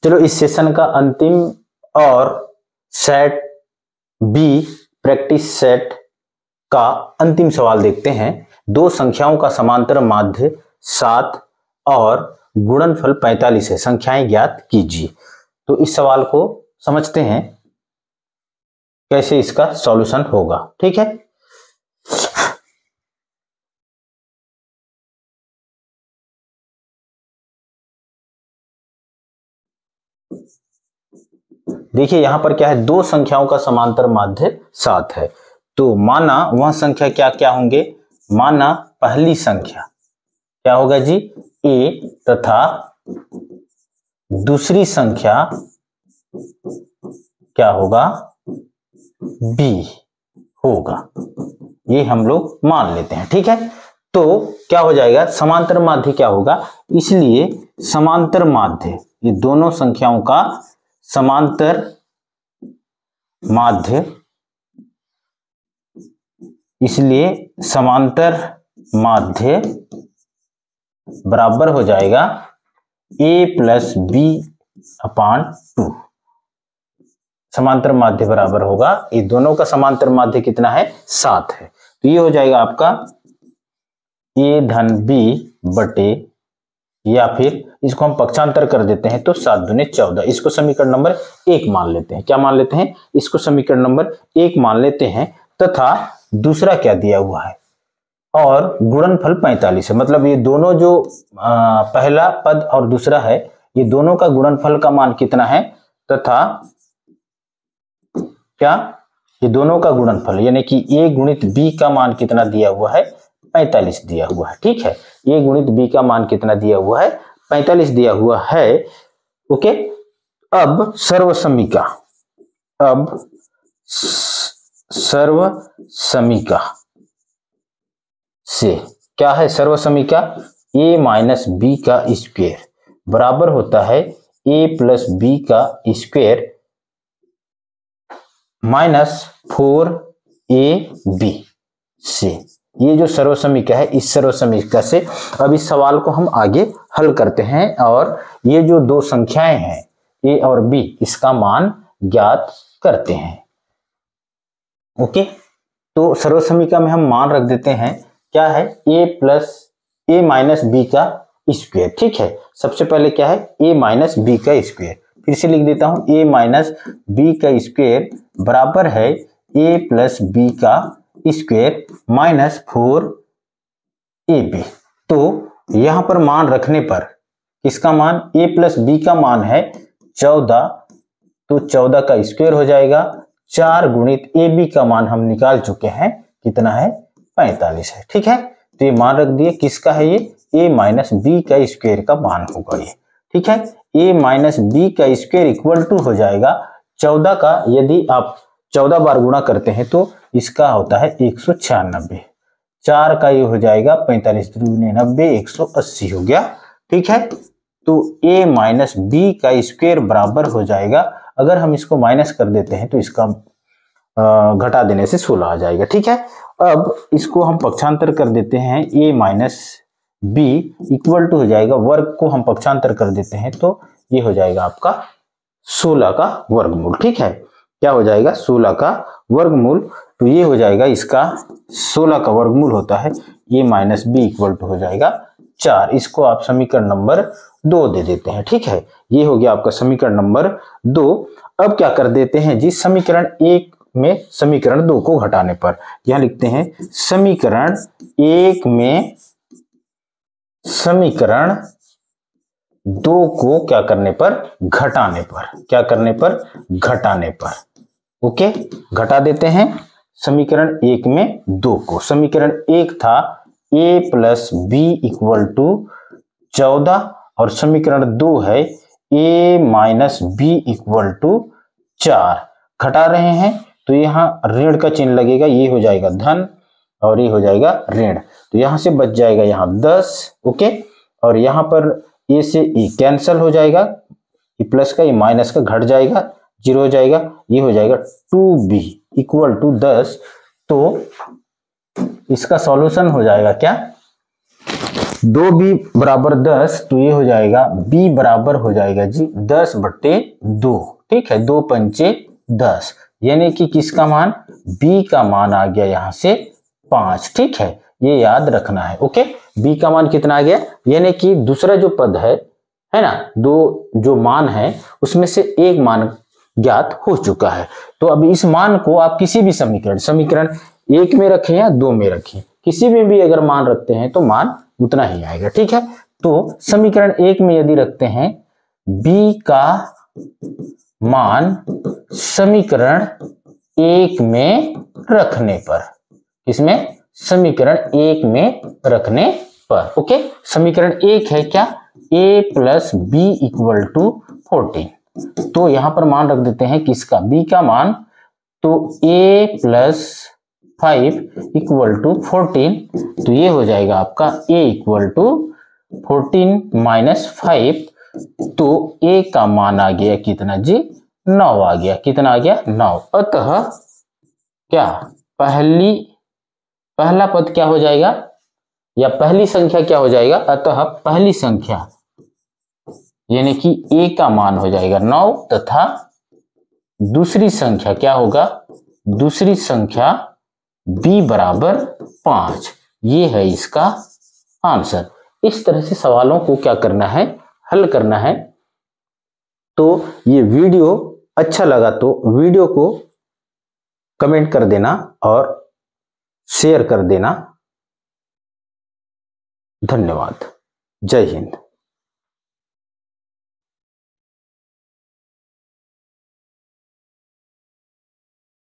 चलो इस सेशन का अंतिम और सेट बी प्रैक्टिस सेट का अंतिम सवाल देखते हैं। दो संख्याओं का समांतर माध्य 7 और गुणनफल 45 है, संख्याएं ज्ञात कीजिए। तो इस सवाल को समझते हैं कैसे इसका सॉल्यूशन होगा। ठीक है, देखिए यहां पर क्या है, दो संख्याओं का समांतर माध्य 7 है। तो माना वह संख्या क्या क्या होंगे, माना पहली संख्या क्या होगा जी, a तथा दूसरी संख्या क्या होगा, b होगा। ये हम लोग मान लेते हैं। ठीक है, तो क्या हो जाएगा, समांतर माध्य क्या होगा, इसलिए समांतर माध्य, ये दोनों संख्याओं का समांतर माध्य, इसलिए समांतर माध्य बराबर हो जाएगा a प्लस बी अपान 2। समांतर माध्य बराबर होगा, ये दोनों का समांतर माध्य कितना है, 7 है। तो ये हो जाएगा आपका a धन b बटे, या फिर इसको हम पक्षांतर कर देते हैं तो 7 दूने 14। इसको समीकरण नंबर 1 मान लेते हैं। क्या मान लेते हैं, इसको समीकरण नंबर 1 मान लेते हैं। तथा दूसरा क्या दिया हुआ है, और गुणनफल 45 है। मतलब ये दोनों जो पहला पद और दूसरा है, ये दोनों का गुणनफल का मान कितना है, तथा क्या, ये दोनों का गुणनफल यानी कि a गुणित b का मान कितना दिया हुआ है, 45 दिया हुआ है। ठीक है, a गुणित b का मान कितना दिया हुआ है, 45 दिया हुआ है। ओके, अब सर्वसमीका, अब सर्वसमीका से क्या है, सर्वसमीका a माइनस बी का स्क्वायर बराबर होता है a प्लस बी का स्क्वायर माइनस 4ab से। ये जो सर्वसमीका है, इस सर्वसमीका से अब इस सवाल को हम आगे हल करते हैं, और ये जो दो संख्याएं हैं a और b, इसका मान ज्ञात करते हैं। ओके, तो सर्वसमीका में हम मान रख देते हैं, क्या है, a माइनस बी का स्क्वायर। ठीक है, सबसे पहले क्या है, a माइनस बी का स्क्वायर, फिर से लिख देता हूं, a माइनस बी का स्क्वायर बराबर है a प्लस बी का स्क्वायर माइनस 4ab। तो यहां पर मान रखने पर किसका मान, a प्लस बी का मान है 14, तो 14 का स्क्वायर हो जाएगा। 4 गुणित ab का मान हम निकाल चुके हैं, कितना है, 45 है। ठीक है, तो ये मान रख दिए, किसका है ये, a माइनस बी का स्क्वायर का मान होगा ये। ठीक है, a माइनस बी का स्क्वायर इक्वल टू हो जाएगा 14 का, यदि आप 14 बार गुणा करते हैं तो इसका होता है 196। 4 का ये हो जाएगा 45 दूनी 90, 180 हो गया। ठीक है, तो a माइनस बी का स्क्वायर बराबर हो जाएगा, अगर हम इसको माइनस कर देते हैं तो इसका घटा देने से 16 आ जाएगा। ठीक है, अब इसको हम पक्षांतर कर देते हैं, a minus b equal to हो जाएगा, वर्ग को हम पक्षांतर कर देते हैं तो ये हो जाएगा आपका 16 का वर्गमूल। ठीक है, क्या हो जाएगा, 16 का वर्गमूल। तो ये हो जाएगा, इसका 16 का वर्गमूल होता है a minus b equal to हो जाएगा 4। इसको आप समीकरण नंबर 2 दे देते हैं। ठीक है, ये हो गया आपका समीकरण नंबर 2। अब क्या कर देते हैं जी, समीकरण 1 में समीकरण 2 को घटाने पर, यहां लिखते हैं समीकरण 1 में समीकरण 2 को क्या करने पर, घटाने पर, क्या करने पर, घटाने पर। ओके, घटा देते हैं समीकरण 1 में 2 को। समीकरण 1 था a plus b equal to 14, और समीकरण 2 है a minus b equal to 4। घटा रहे हैं तो यहां ऋण का चिन्ह लगेगा, ये हो जाएगा धन और ये हो जाएगा ऋण, तो यहां से बच जाएगा यहां 10। ओके, और यहां पर a से e कैंसल हो जाएगा, ये प्लस का ये माइनस का घट जाएगा, 0 हो जाएगा, ये हो जाएगा 2b इक्वल टू 10। तो इसका सॉल्यूशन हो जाएगा क्या, 2b बराबर 10, तो ये हो जाएगा b बराबर हो जाएगा जी 10/2। ठीक है, 2 पंचे 10, यानी कि किसका मान, b का मान आ गया यहां से 5। ठीक है, ये याद रखना है। ओके, b का मान कितना आ गया, यानी कि दूसरा जो पद है ना, दो जो मान है उसमें से एक मान ज्ञात हो चुका है। तो अब इस मान को आप किसी भी समीकरण 1 में रखें या 2 में रखें, किसी में भी अगर मान रखते हैं तो मान उतना ही आएगा। ठीक है, तो समीकरण 1 में यदि रखते हैं b का मान समीकरण 1 में रखने पर, इसमें समीकरण 1 में रखने पर, ओके, समीकरण 1 है क्या, a plus b equal to 14। तो यहां पर मान रख देते हैं किसका, b का मान, तो a प्लस 5 इक्वल टू 14, तो ये हो जाएगा आपका a इक्वल टू 14 माइनस 5, तो a का मान आ गया कितना जी, 9 आ गया। कितना आ गया, 9। अतः क्या पहला पद क्या हो जाएगा, या पहली संख्या क्या हो जाएगा, अतः पहली संख्या यानी कि a का मान हो जाएगा 9, तथा दूसरी संख्या क्या होगा, दूसरी संख्या b बराबर 5। ये है इसका आंसर। इस तरह से सवालों को क्या करना है, हल करना है। तो ये वीडियो अच्छा लगा तो वीडियो को कमेंट कर देना और शेयर कर देना। धन्यवाद। जय हिंद।